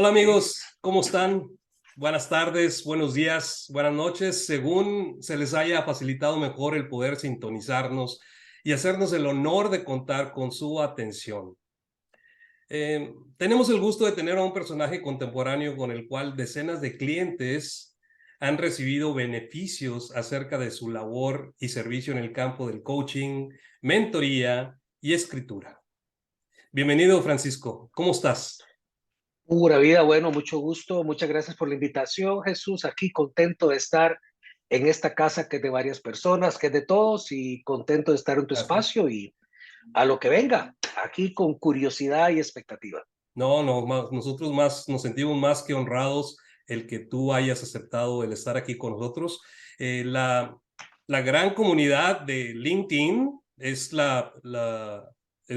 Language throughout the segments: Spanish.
Hola amigos, ¿cómo están? Buenas tardes, buenos días, buenas noches, según se les haya facilitado mejor el poder sintonizarnos y hacernos el honor de contar con su atención. Tenemos el gusto de tener a un personaje contemporáneo con el cual decenas de clientes han recibido beneficios acerca de su labor y servicio en el campo del coaching, mentoría y escritura. Bienvenido, Francisco. ¿Cómo estás? Pura vida, bueno, mucho gusto, muchas gracias por la invitación, Jesús. Aquí contento de estar en esta casa que es de varias personas, que es de todos, y contento de estar en tu Gracias. espacio y a lo que venga, aquí con curiosidad y expectativa. No, no, nosotros más nos sentimos más que honrados el que tú hayas aceptado el estar aquí con nosotros. Eh, la, la gran comunidad de LinkedIn es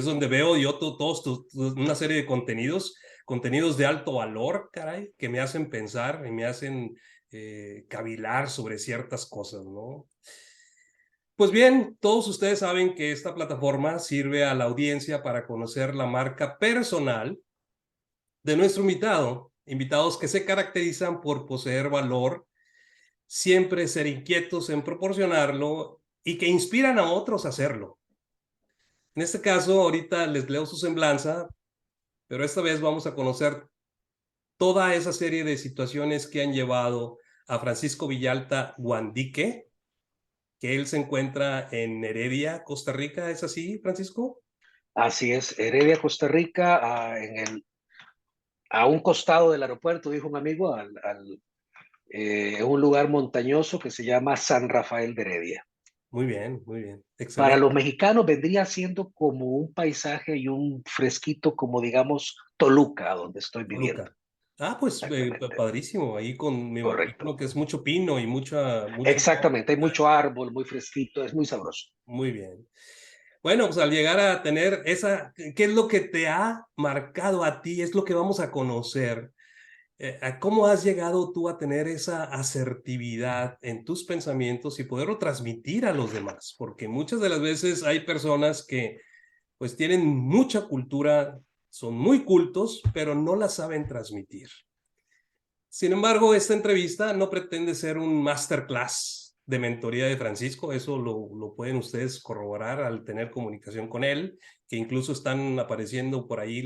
donde veo yo una serie de contenidos de alto valor, caray, que me hacen pensar y me hacen cavilar sobre ciertas cosas, ¿no? Pues bien, todos ustedes saben que esta plataforma sirve a la audiencia para conocer la marca personal de nuestro invitado, invitados que se caracterizan por poseer valor, siempre ser inquietos en proporcionarlo y que inspiran a otros a hacerlo. En este caso, ahorita les leo su semblanza, pero esta vez vamos a conocer toda esa serie de situaciones que han llevado a Francisco Villalta Guandique, que él se encuentra en Heredia, Costa Rica. ¿Es así, Francisco? Así es, Heredia, Costa Rica, a un costado del aeropuerto, dijo un amigo, en un lugar montañoso que se llama San Rafael de Heredia. Muy bien, Para excelente. los mexicanos vendría siendo como un paisaje y un fresquito, como digamos Toluca, donde estoy viviendo. Toluca. Ah, pues Exactamente, padrísimo. Ahí me imagino correcto. que es mucho pino y mucho. Exactamente, hay mucho árbol, muy fresquito, es muy sabroso. Muy bien. Bueno, pues al llegar a tener ¿qué es lo que te ha marcado a ti? Es lo que vamos a conocer. ¿Cómo has llegado tú a tener esa asertividad en tus pensamientos y poderlo transmitir a los demás? Porque muchas de las veces hay personas que pues tienen mucha cultura, son muy cultos, pero no la saben transmitir. Sin embargo, esta entrevista no pretende ser un masterclass de mentoría de Francisco, eso lo pueden ustedes corroborar al tener comunicación con él, que incluso están apareciendo por ahí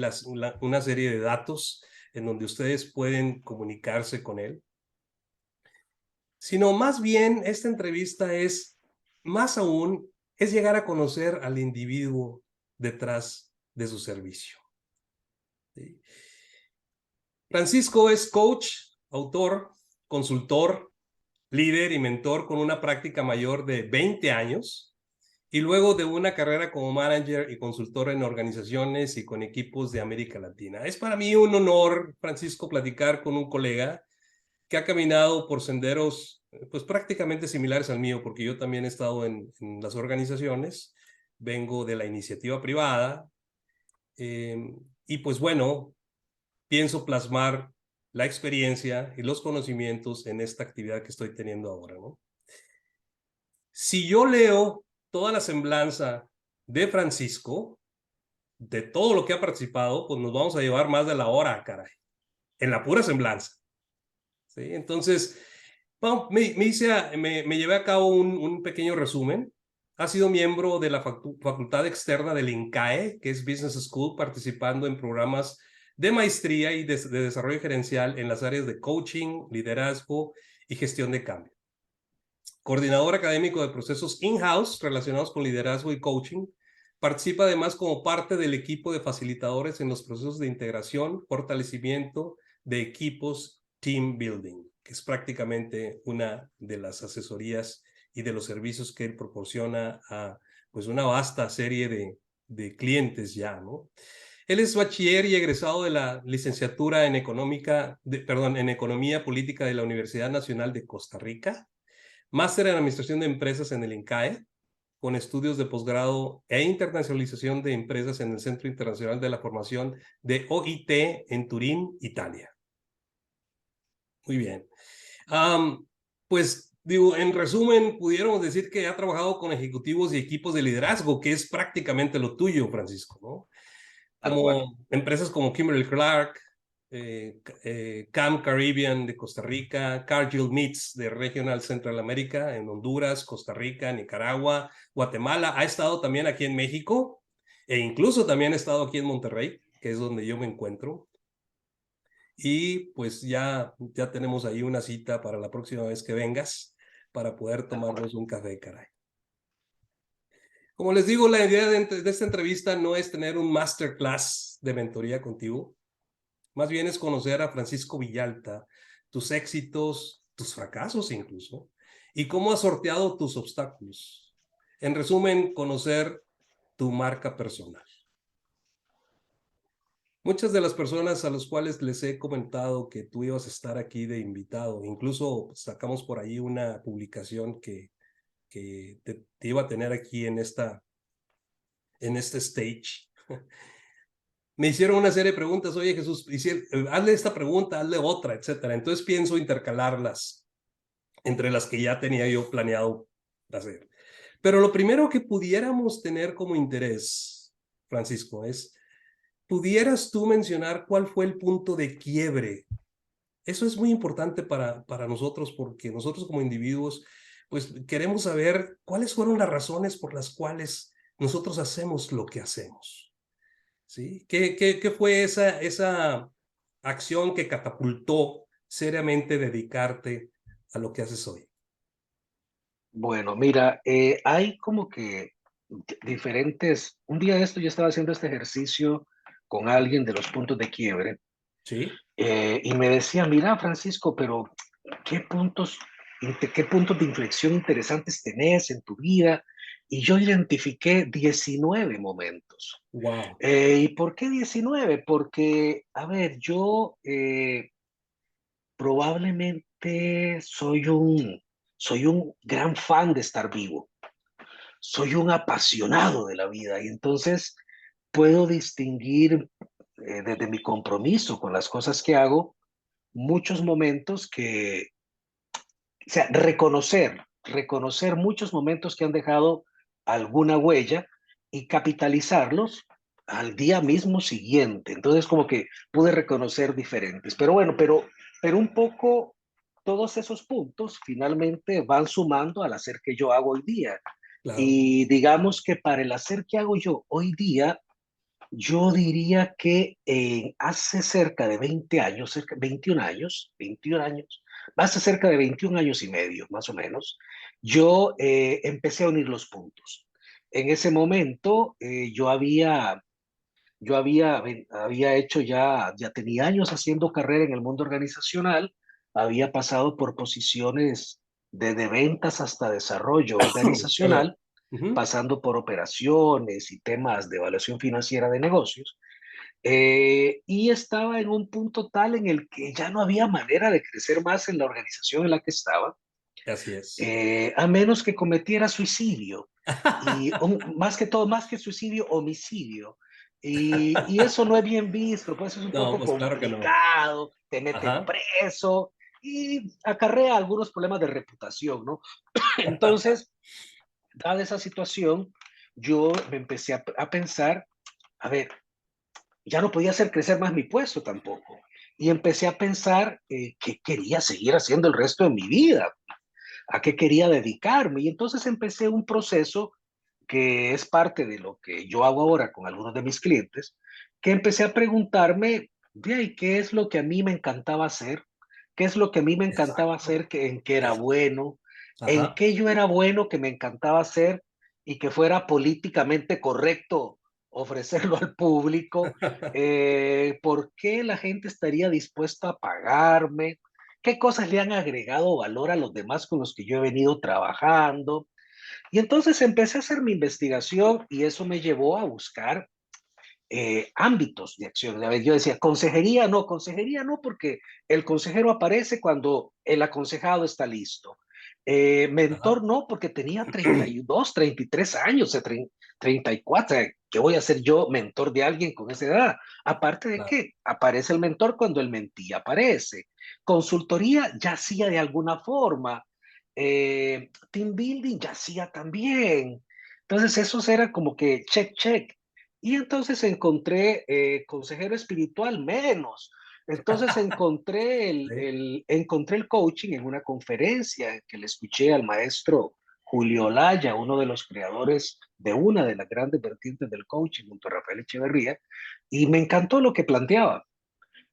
una serie de datos en donde ustedes pueden comunicarse con él, sino más bien esta entrevista más aún, es llegar a conocer al individuo detrás de su servicio. ¿Sí? Francisco es coach, autor, consultor, líder y mentor con una práctica mayor de 20 años y luego de una carrera como manager y consultor en organizaciones y con equipos de América Latina. Es para mí un honor, Francisco, platicar con un colega que ha caminado por senderos pues prácticamente similares al mío, porque yo también he estado en las organizaciones, vengo de la iniciativa privada eh, y pues bueno, pienso plasmar la experiencia y los conocimientos en esta actividad que estoy teniendo ahora, ¿no? Si yo leo toda la semblanza de Francisco, de todo lo que ha participado, pues nos vamos a llevar más de la hora, caray, en la pura semblanza. ¿Sí? Entonces, bueno, me llevé a cabo un pequeño resumen. Ha sido miembro de la facultad externa del INCAE, que es Business School, participando en programas de maestría y de desarrollo gerencial en las áreas de coaching, liderazgo y gestión de cambio. Coordinador académico de procesos in-house relacionados con liderazgo y coaching. Participa además como parte del equipo de facilitadores en los procesos de integración, fortalecimiento de equipos, team building, que es prácticamente una de las asesorías y de los servicios que él proporciona a pues una vasta serie de clientes ya, ¿no? Él es bachiller y egresado de la licenciatura en en Economía Política de la Universidad Nacional de Costa Rica, máster en Administración de Empresas en el INCAE, con estudios de posgrado e internacionalización de empresas en el Centro Internacional de la Formación de OIT en Turín, Italia. Muy bien. Pues digo, en resumen, pudiéramos decir que ha trabajado con ejecutivos y equipos de liderazgo, que es prácticamente lo tuyo, Francisco, ¿no? Tal cual. Como empresas como Kimberly-Clark, Camp Caribbean de Costa Rica, Cargill Meats de Regional Central America en Honduras, Costa Rica, Nicaragua, Guatemala. Ha estado también aquí en México e incluso también ha estado aquí en Monterrey, que es donde yo me encuentro. Y pues ya tenemos ahí una cita para la próxima vez que vengas para poder tomarnos un café, caray. Como les digo, la idea de esta entrevista no es tener un masterclass de mentoría contigo. Más bien es conocer a Francisco Villalta, tus éxitos, tus fracasos incluso, y cómo has sorteado tus obstáculos. En resumen, conocer tu marca personal. Muchas de las personas a las cuales les he comentado que tú ibas a estar aquí de invitado, incluso sacamos por ahí una publicación que te iba a tener aquí en este stage. Me hicieron una serie de preguntas, oye Jesús, hazle esta pregunta, hazle otra, etcétera. Entonces pienso intercalarlas entre las que ya tenía yo planeado hacer. Pero lo primero que pudiéramos tener como interés, Francisco, es, ¿pudieras tú mencionar cuál fue el punto de quiebre? Eso es muy importante para nosotros porque nosotros como individuos, pues queremos saber cuáles fueron las razones por las cuales nosotros hacemos lo que hacemos. ¿Sí? ¿Qué fue esa acción que catapultó seriamente dedicarte a lo que haces hoy? Bueno, mira, hay como que diferentes. Un día de esto yo estaba haciendo este ejercicio con alguien de los puntos de quiebre ¿Sí? y me decía, mira, Francisco, pero ¿qué qué puntos de inflexión interesantes tenés en tu vida? Y yo identifiqué 19 momentos. Wow. ¿Y por qué 19? Porque, a ver, yo probablemente soy un gran fan de estar vivo, soy un apasionado de la vida y entonces puedo distinguir desde mi compromiso con las cosas que hago muchos momentos o sea, reconocer muchos momentos que han dejado alguna huella y capitalizarlos al día mismo siguiente. Entonces, como que pude reconocer diferentes. Pero bueno, pero un poco todos esos puntos finalmente van sumando al hacer que yo hago hoy día. Claro. Y digamos que para el hacer que hago yo hoy día, yo diría que hace cerca de 20 años, 21 años, hace cerca de 21 años y medio, más o menos, yo empecé a unir los puntos. En ese momento había hecho ya tenía años haciendo carrera en el mundo organizacional, había pasado por posiciones desde ventas hasta desarrollo Perdón. organizacional, Ujú. pasando por operaciones y temas de evaluación financiera de negocios. Y estaba en un punto tal en el que ya no había manera de crecer más en la organización en la que estaba, Así es. a menos que cometiera suicidio. Y más que todo, más que suicidio, homicidio. Y eso no es bien visto, pues es un No, poco pues claro que no. complicado, te meten Ajá. preso y acarrea algunos problemas de reputación, ¿no? Entonces, dada esa situación, yo me empecé a pensar, a ver, ya no podía hacer crecer más mi puesto tampoco. Y empecé a pensar qué quería seguir haciendo el resto de mi vida, a qué quería dedicarme. Y entonces empecé un proceso que es parte de lo que yo hago ahora con algunos de mis clientes, que empecé a preguntarme, ¿y qué es lo que a mí me encantaba hacer? ¿Qué es lo que a mí me encantaba Exacto. hacer, en qué era Exacto. bueno? ¿En Ajá. qué yo era bueno que me encantaba hacer y que fuera políticamente correcto ofrecerlo al público? ¿Por qué la gente estaría dispuesta a pagarme? ¿Qué cosas le han agregado valor a los demás con los que yo he venido trabajando? Y entonces empecé a hacer mi investigación y eso me llevó a buscar ámbitos de acción. A ver, yo decía, consejería no, porque el consejero aparece cuando el aconsejado está listo. Ajá. Mentor no, porque tenía 32, 33 años, 34. ¿Qué voy a ser yo mentor de alguien con esa edad? Aparte de Claro. que aparece el mentor cuando el mentí aparece. Consultoría ya hacía de alguna forma. Team building ya hacía también. Entonces, esos eran como que check, check. Y entonces encontré consejero espiritual menos. Entonces Sí, encontré el coaching en una conferencia en que le escuché al maestro Julio Olaya, uno de los creadores de una de las grandes vertientes del coaching, junto a Rafael Echeverría, y me encantó lo que planteaba.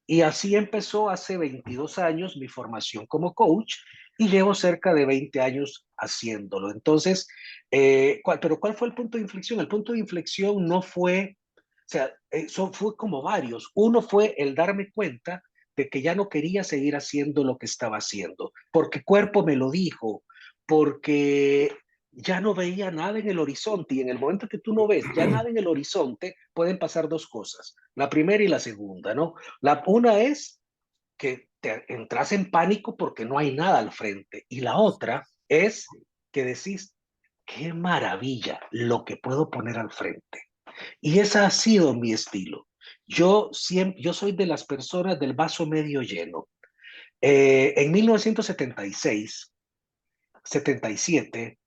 Y así empezó hace 22 años mi formación como coach y llevo cerca de 20 años haciéndolo. Entonces, pero ¿cuál fue el punto de inflexión? El punto de inflexión no fue, o sea, eso fue como varios. Uno fue el darme cuenta de que ya no quería seguir haciendo lo que estaba haciendo, porque cuerpo me lo dijo, porque ya no veía nada en el horizonte y en el momento que tú no ves ya nada en el horizonte, pueden pasar dos cosas, la primera y la segunda, ¿no? Una es que te entras en pánico porque no hay nada al frente. Y la otra es que decís, qué maravilla lo que puedo poner al frente. Y ese ha sido mi estilo. Yo soy de las personas del vaso medio lleno. En 1976, 77,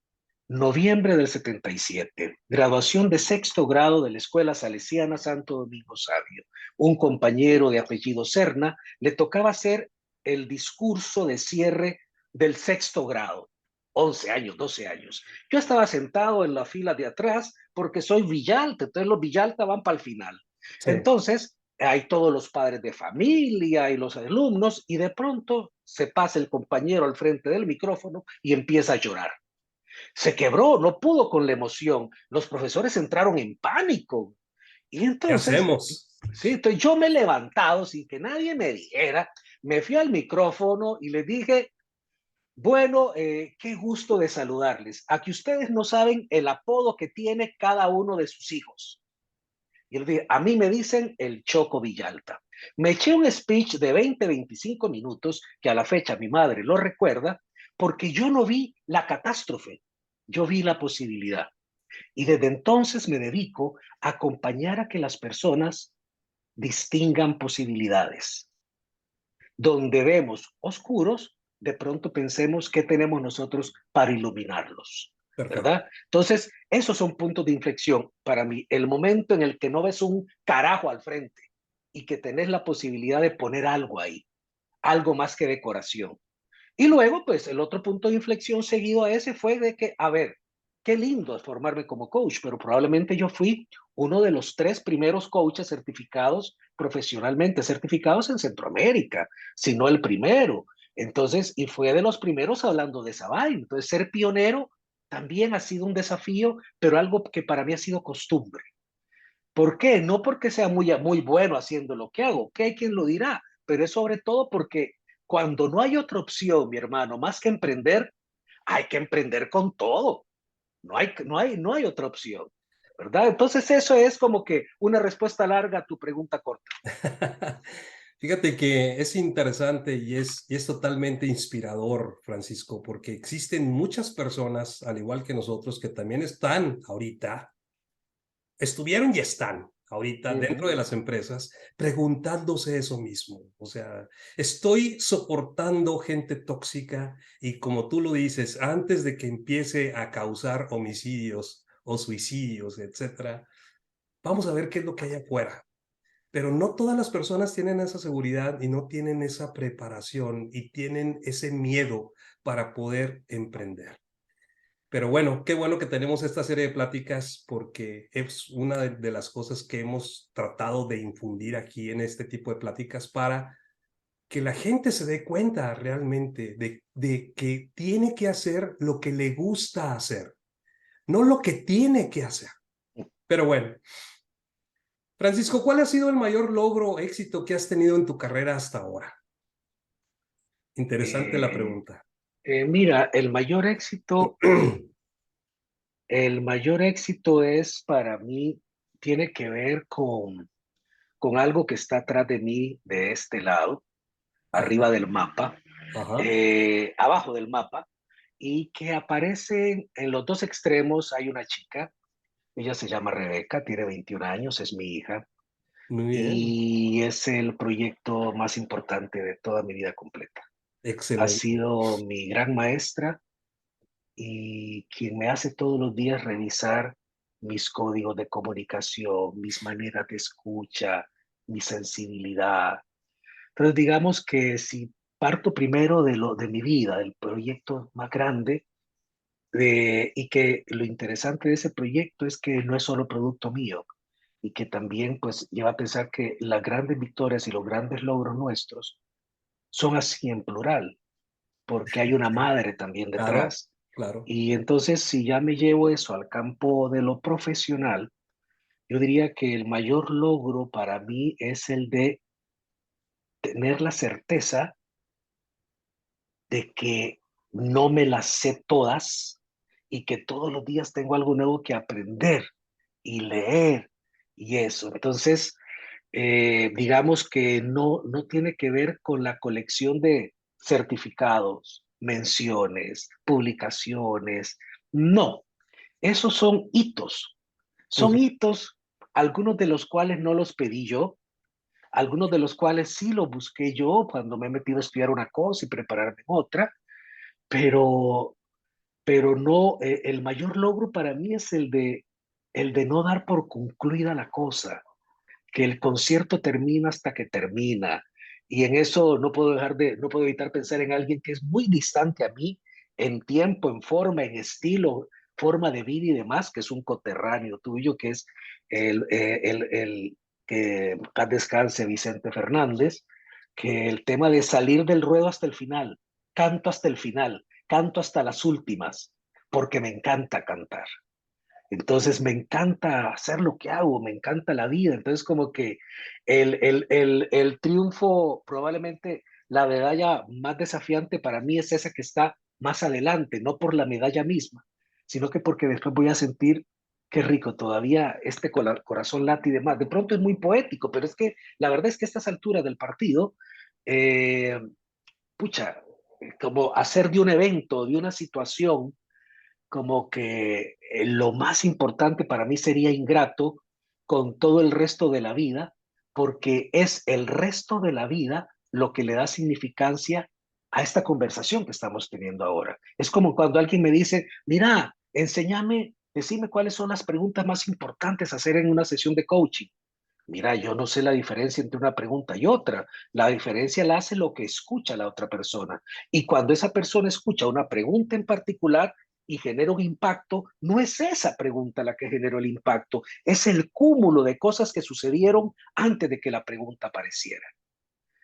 noviembre del 77, graduación de sexto grado de la Escuela Salesiana Santo Domingo Sabio. Un compañero de apellido Serna le tocaba hacer el discurso de cierre del sexto grado. 11 años, 12 años. Yo estaba sentado en la fila de atrás porque soy Villalta, entonces los Villalta van para el final. sí. Entonces, hay todos los padres de familia y los alumnos y de pronto se pasa el compañero al frente del micrófono y empieza a llorar. Se quebró, no pudo con la emoción. Los profesores entraron en pánico. Y ¿Qué entonces, hacemos? sí, entonces yo me he levantado sin que nadie me dijera, me fui al micrófono y les dije, bueno, qué gusto de saludarles. Aquí ustedes no saben el apodo que tiene cada uno de sus hijos. Y les dije, a mí me dicen el Choco Villalta. Me eché un speech de 20, 25 minutos, que a la fecha mi madre lo recuerda, porque yo no vi la catástrofe, yo vi la posibilidad. Y desde entonces me dedico a acompañar a que las personas distingan posibilidades. Donde vemos oscuros, de pronto pensemos qué tenemos nosotros para iluminarlos, Perfecto. ¿verdad? Entonces, esos son puntos de inflexión para mí. El momento en el que no ves un carajo al frente y que tenés la posibilidad de poner algo ahí, algo más que decoración. Y luego, pues el otro punto de inflexión seguido a ese fue de que, a ver, qué lindo es formarme como coach, pero probablemente yo fui uno de los 3 primeros coaches certificados, profesionalmente certificados en Centroamérica, si no el primero. Entonces, y fue de los primeros hablando de esa vaina. Entonces, ser pionero también ha sido un desafío, pero algo que para mí ha sido costumbre. ¿Por qué? No porque sea muy bueno haciendo lo que hago, que hay quien lo dirá, pero es sobre todo porque cuando no hay otra opción, mi hermano, más que emprender, hay que emprender con todo. No hay otra opción, ¿verdad? Entonces eso es como que una respuesta larga a tu pregunta corta. Fíjate que es interesante y es totalmente inspirador, Francisco, porque existen muchas personas, al igual que nosotros, que también están ahorita, estuvieron y están ahorita Uh dentro de -huh. las empresas preguntándose eso mismo. O sea, estoy soportando gente tóxica y como tú lo dices, antes de que empiece a causar homicidios o suicidios, etcétera, vamos a ver qué es lo que hay afuera. Pero no todas las personas tienen esa seguridad y no tienen esa preparación y tienen ese miedo para poder emprender. Pero bueno, qué bueno que tenemos esta serie de pláticas porque es una de las cosas que hemos tratado de infundir aquí en este tipo de pláticas para que la gente se dé cuenta realmente de que tiene que hacer lo que le gusta hacer, no lo que tiene que hacer. Pero bueno, Francisco, ¿cuál ha sido el mayor logro o éxito que has tenido en tu carrera hasta ahora? Interesante la Eh, pregunta. Mira, el mayor éxito es para mí, tiene que ver con algo que está atrás de mí, de este lado, arriba del mapa, Ajá. abajo del mapa, y que aparece en los dos extremos. Hay una chica, ella se llama Rebeca, tiene 21 años, es mi hija, Muy bien. y es el proyecto más importante de toda mi vida completa. Ha Excelente. sido mi gran maestra y quien me hace todos los días revisar mis códigos de comunicación, mis maneras de escucha, mi sensibilidad. Entonces, digamos que si parto primero de mi vida, del proyecto más grande, y que lo interesante de ese proyecto es que no es solo producto mío y que también pues lleva a pensar que las grandes victorias y los grandes logros nuestros son así en plural, porque hay una madre también Claro, detrás. claro. Y entonces, si ya me llevo eso al campo de lo profesional, yo diría que el mayor logro para mí es el de tener la certeza de que no me las sé todas y que todos los días tengo algo nuevo que aprender y leer y eso. Entonces, digamos que no tiene que ver con la colección de certificados, menciones, publicaciones. No, esos son Ujú. hitos, algunos de los cuales no los pedí yo, algunos de los cuales sí los busqué yo cuando me he metido a estudiar una cosa y prepararme en otra, pero, pero no, el mayor logro para mí es el de no dar por concluida la cosa, que el concierto termina hasta que termina. Y en eso no puedo evitar pensar en alguien que es muy distante a mí en tiempo, en forma, en estilo, forma de vida y demás, que es un coterráneo tuyo, que es el que paz descanse Vicente Fernández, que el tema de salir del ruedo hasta el final, canto hasta el final, canto hasta las últimas, porque me encanta cantar. Entonces me encanta hacer lo que hago, me encanta la vida. Entonces como que el triunfo, probablemente la medalla más desafiante para mí es esa que está más adelante, no por la medalla misma, sino que porque después voy a sentir qué rico todavía este corazón late y demás. De pronto es muy poético, pero es que la verdad es que a estas alturas del partido, eh, pucha, como hacer de un evento, de una situación, como que lo más importante para mí sería ingrato con todo el resto de la vida, porque es el resto de la vida lo que le da significancia a esta conversación que estamos teniendo ahora. Es como cuando alguien me dice, mira, enséñame, decime cuáles son las preguntas más importantes a hacer en una sesión de coaching. Mira, yo no sé la diferencia entre una pregunta y otra. La diferencia la hace lo que escucha la otra persona. Y cuando esa persona escucha una pregunta en particular y genera un impacto, no es esa pregunta la que generó el impacto, es el cúmulo de cosas que sucedieron antes de que la pregunta apareciera.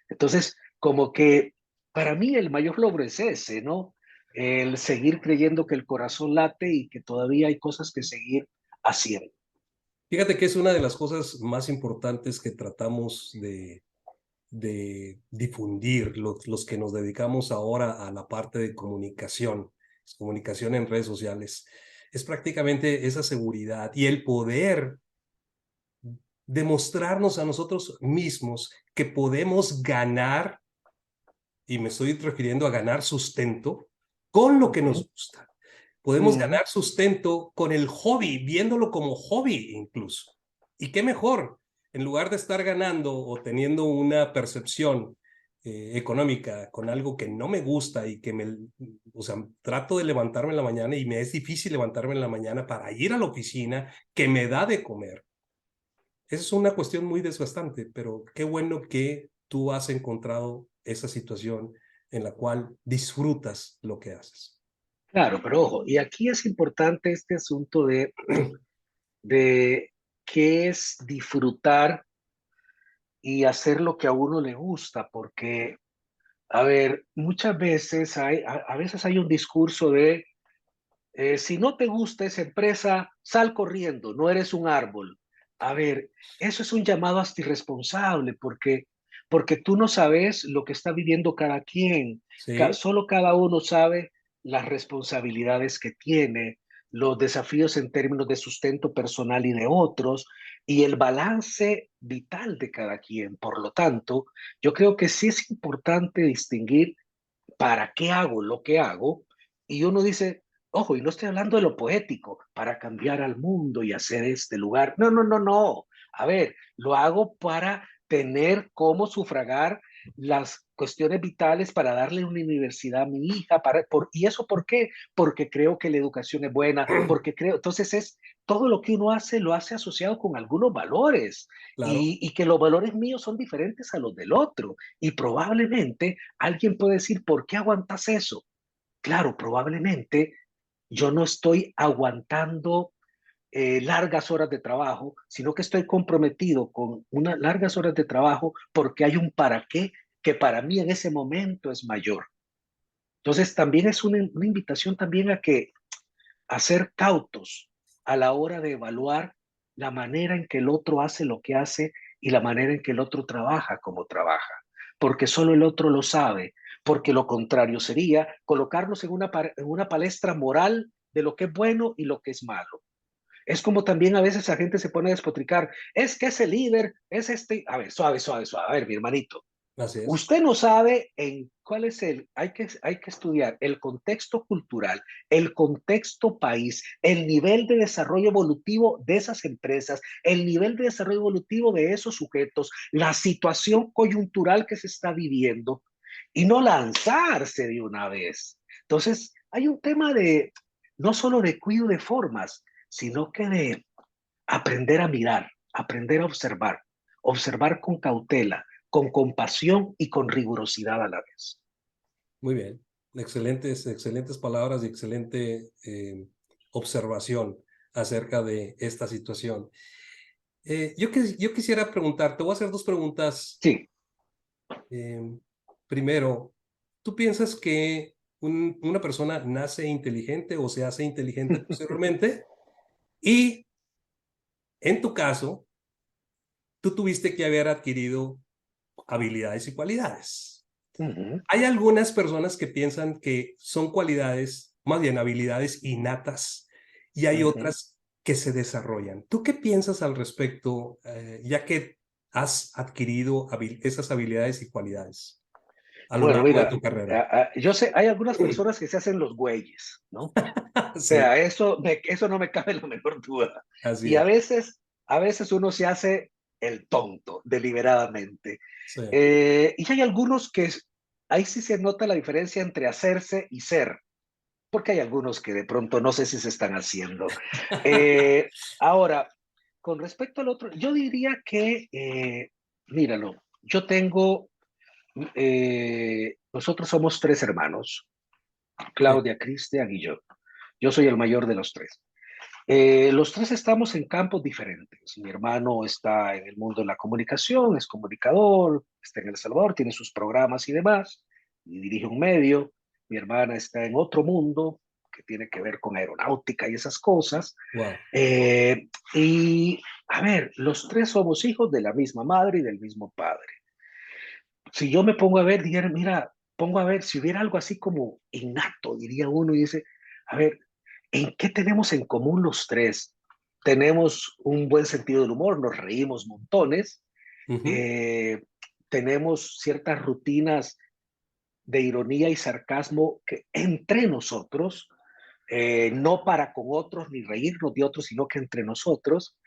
Entonces, como que para mí el mayor logro es ese, ¿no? El seguir creyendo que el corazón late y que todavía hay cosas que seguir haciendo. Fíjate que es una de las cosas más importantes que tratamos de difundir los que nos dedicamos ahora a la parte de comunicación, comunicación en redes sociales. Es prácticamente esa seguridad y el poder demostrarnos a nosotros mismos que podemos ganar, y me estoy refiriendo a ganar sustento, con lo que nos Ujú, gusta. Podemos ujú. ganar sustento con el hobby, viéndolo como hobby incluso. ¿Y qué mejor? En lugar de estar ganando o teniendo una percepción económica con algo que no me gusta y que o sea, trato de levantarme en la mañana y me es difícil levantarme en la mañana para ir a la oficina que me da de comer. Esa es una cuestión muy desgastante, pero qué bueno que tú has encontrado esa situación en la cual disfrutas lo que haces. Claro, pero ojo, y aquí es importante este asunto de qué es disfrutar y hacer lo que a uno le gusta, porque, a ver, muchas veces a veces hay un discurso de, si no te gusta esa empresa, sal corriendo, no eres un árbol. A ver, eso es un llamado hasta irresponsable, porque tú no sabes lo que está viviendo cada quien. Sí, Solo cada uno sabe las responsabilidades que tiene, los desafíos en términos de sustento personal y de otros, y el balance vital de cada quien. Por lo tanto, yo creo que sí es importante distinguir para qué hago lo que hago. Y uno dice, ojo, y no estoy hablando de lo poético, para cambiar al mundo y hacer este lugar. No, no, no, no. A ver, lo hago para tener cómo sufragar las cuestiones vitales para darle una universidad a mi hija. ¿Y eso por qué? Porque creo que la educación es buena, porque creo, entonces es todo lo que uno hace lo hace asociado con algunos valores Claro, y que los valores míos son diferentes a los del otro. Y probablemente alguien puede decir, ¿por qué aguantas eso? Claro, probablemente yo no estoy aguantando largas horas de trabajo, sino que estoy comprometido con unas largas horas de trabajo porque hay un para qué que para mí en ese momento es mayor. Entonces también es una invitación también a ser cautos a la hora de evaluar la manera en que el otro hace lo que hace y la manera en que el otro trabaja como trabaja, porque solo el otro lo sabe, porque lo contrario sería colocarnos en una palestra moral de lo que es bueno y lo que es malo. Es como también a veces la gente se pone a despotricar, es que ese líder es este, a ver, suave, suave, suave, a ver, mi hermanito, así es. usted no sabe en cuál es hay que estudiar el contexto cultural, el contexto país, el nivel de desarrollo evolutivo de esas empresas, el nivel de desarrollo evolutivo de esos sujetos, la situación coyuntural que se está viviendo y no lanzarse de una vez. Entonces, hay un tema de no solo de cuidado de formas, sino que de aprender a mirar, aprender a observar, observar con cautela, con compasión y con rigurosidad a la vez. Muy bien. Excelentes, excelentes palabras y excelente observación acerca de esta situación. Yo quisiera preguntarte, voy a hacer dos preguntas. Sí. Eh, Primero, ¿tú piensas que una persona nace inteligente o se hace inteligente posteriormente? Y en tu caso, tú tuviste que haber adquirido habilidades y cualidades. Ujú, Hay algunas personas que piensan que son cualidades, más bien habilidades innatas, y hay ujú. otras que se desarrollan. ¿Tú qué piensas al respecto, ya que has adquirido esas habilidades y cualidades a lo Bueno, largo de mira, tu carrera? yo sé, hay algunas personas que se hacen los güeyes, ¿no? O Sí, sea, eso no me cabe la menor duda. así Y es. a veces uno se hace el tonto deliberadamente. Sí. Y hay algunos ahí sí se nota la diferencia entre hacerse y ser. Porque hay algunos que de pronto no sé si se están haciendo. Ahora, con respecto al otro, yo diría que, míralo, nosotros somos tres hermanos, Sí. Claudia, Cristian y yo. Yo soy el mayor de los tres. Los tres estamos en campos diferentes. Mi hermano está en el mundo de la comunicación, es comunicador, está en El Salvador, tiene sus programas y demás, y dirige un medio. Mi hermana está en otro mundo que tiene que ver con aeronáutica y esas cosas. Wow. Y a ver, los tres somos hijos de la misma madre y del mismo padre. Si yo me pongo a ver, diría, mira, pongo a ver, si hubiera algo así como innato, diría uno, y dice, a ver, ¿en qué tenemos en común los tres? Tenemos un buen sentido del humor, nos reímos montones, Ujú. eh, tenemos ciertas rutinas de ironía y sarcasmo que entre nosotros, no para con otros ni reírnos de otros, sino que entre nosotros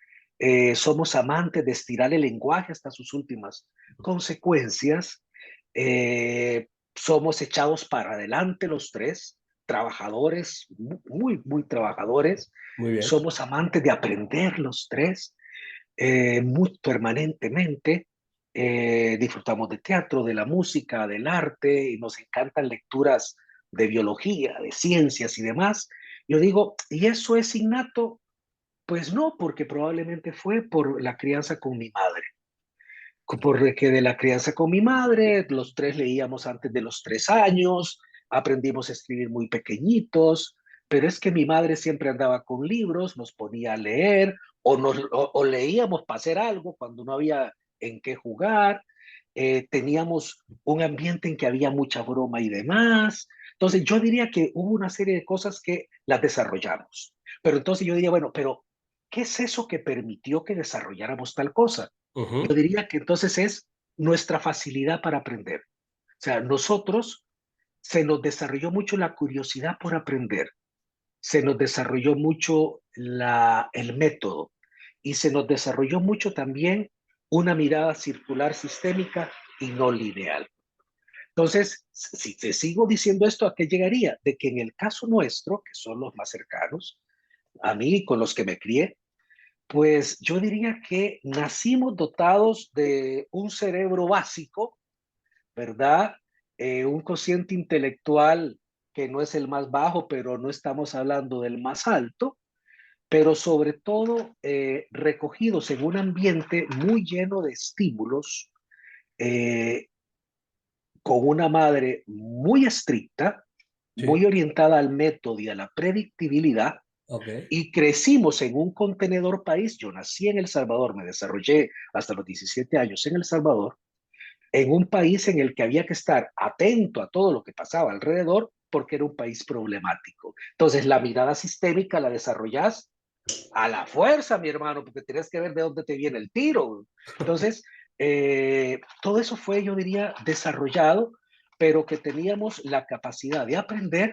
somos amantes de estirar el lenguaje hasta sus últimas consecuencias. Somos echados para adelante los tres, trabajadores, muy, muy trabajadores. Muy bien. Somos amantes de aprender los tres muy permanentemente. Disfrutamos de teatro, de la música, del arte y nos encantan lecturas de biología, de ciencias y demás. Yo digo, ¿y eso es innato? Pues no, porque probablemente fue por la crianza con mi madre. Porque de la crianza con mi madre, los tres leíamos antes de los 3 años, aprendimos a escribir muy pequeñitos, pero es que mi madre siempre andaba con libros, nos ponía a leer o leíamos para hacer algo cuando no había en qué jugar. Teníamos un ambiente en que había mucha broma y demás. Entonces yo diría que hubo una serie de cosas que las desarrollamos. Pero entonces yo diría, bueno, pero ¿qué es eso que permitió que desarrolláramos tal cosa? Yo Ujú. diría que entonces es nuestra facilidad para aprender. O sea, nosotros se nos desarrolló mucho la curiosidad por aprender, se nos desarrolló mucho el método y se nos desarrolló mucho también una mirada circular sistémica y no lineal. Entonces, si te sigo diciendo esto, ¿a qué llegaría? De que en el caso nuestro, que son los más cercanos, a mí y con los que me crié, pues yo diría que nacimos dotados de un cerebro básico, ¿verdad? Un cociente intelectual que no es el más bajo, pero no estamos hablando del más alto, pero sobre todo recogidos en un ambiente muy lleno de estímulos, eh, con una madre muy estricta, muy Sí, orientada al método y a la predictibilidad, ok. y crecimos en un contenedor país. Yo nací en El Salvador, me desarrollé hasta los 17 años en El Salvador, en un país en el que había que estar atento a todo lo que pasaba alrededor porque era un país problemático. Entonces, la mirada sistémica la desarrollás a la fuerza, mi hermano, porque tienes que ver de dónde te viene el tiro. Entonces, todo eso fue, yo diría, desarrollado, pero que teníamos la capacidad de aprender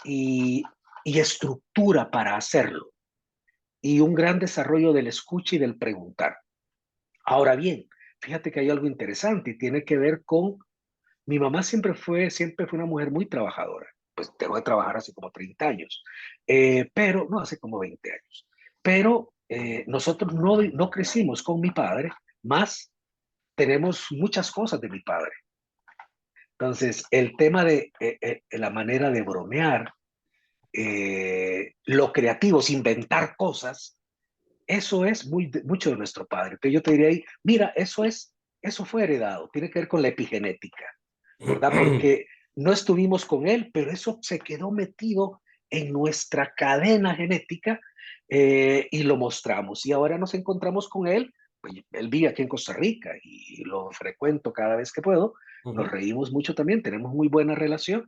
y, y estructura para hacerlo, y un gran desarrollo del escucha y del preguntar. Ahora bien, fíjate que hay algo interesante y tiene que ver con, mi mamá siempre fue una mujer muy trabajadora, pues dejó de trabajar hace como 30 años, pero no, hace como 20 años, pero nosotros no crecimos con mi padre, más tenemos muchas cosas de mi padre. Entonces, el tema de la manera de bromear, lo creativo, inventar cosas, eso es mucho de nuestro padre. Entonces yo te diría ahí, mira, eso fue heredado, tiene que ver con la epigenética, ¿verdad? Porque no estuvimos con él, pero eso se quedó metido en nuestra cadena genética, y lo mostramos. Y ahora nos encontramos con él, pues, él vive aquí en Costa Rica y lo frecuento cada vez que puedo, nos Ujú. reímos mucho también, tenemos muy buena relación,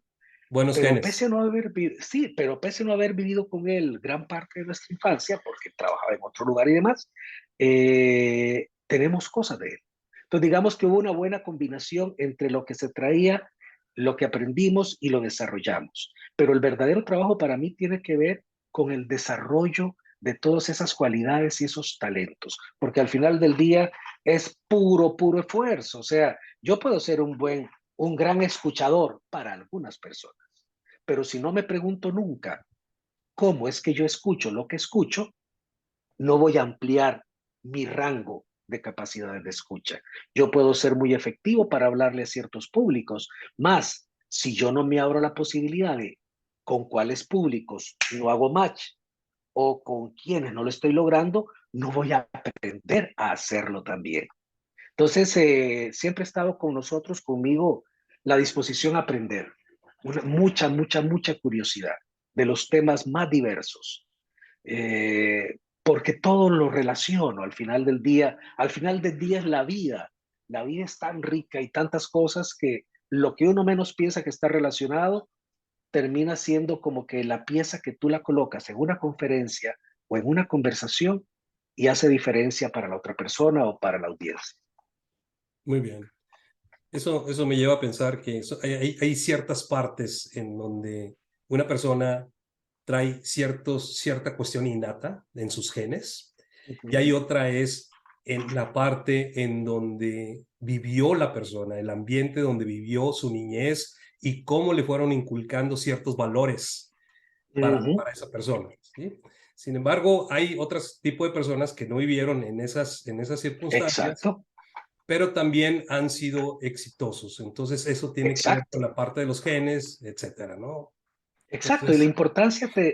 Buenos pero pese a genes. no haber vivido, sí, pero pese a no haber vivido con él gran parte de nuestra infancia, porque trabajaba en otro lugar y demás, tenemos cosas de él. Entonces, digamos que hubo una buena combinación entre lo que se traía, lo que aprendimos y lo desarrollamos. Pero el verdadero trabajo para mí tiene que ver con el desarrollo de todas esas cualidades y esos talentos, porque al final del día es puro, puro esfuerzo. O sea, yo puedo ser un gran escuchador para algunas personas, pero si no me pregunto nunca cómo es que yo escucho lo que escucho, no voy a ampliar mi rango de capacidades de escucha. Yo puedo ser muy efectivo para hablarle a ciertos públicos, más si yo no me abro la posibilidad de con cuáles públicos no hago match o con quienes no lo estoy logrando, no voy a aprender a hacerlo también. Entonces, siempre ha estado con nosotros, conmigo, la disposición a aprender, mucha curiosidad de los temas más diversos, porque todo lo relaciono al final del día es la vida es tan rica y tantas cosas que lo que uno menos piensa que está relacionado termina siendo como que la pieza que tú la colocas en una conferencia o en una conversación y hace diferencia para la otra persona o para la audiencia. Muy bien. Eso me lleva a pensar que hay ciertas partes en donde una persona trae cierta cuestión innata en sus genes y Ujú. hay otra es en la parte en donde vivió la persona, el ambiente donde vivió su niñez y cómo le fueron inculcando ciertos valores Ujú. para esa persona, ¿sí? Sin embargo, hay otros tipos de personas que no vivieron en esas circunstancias, Exacto, pero también han sido exitosos. Entonces, eso tiene que ver con exacto, la parte de los genes, etcétera, ¿no? exacto. Y Entonces,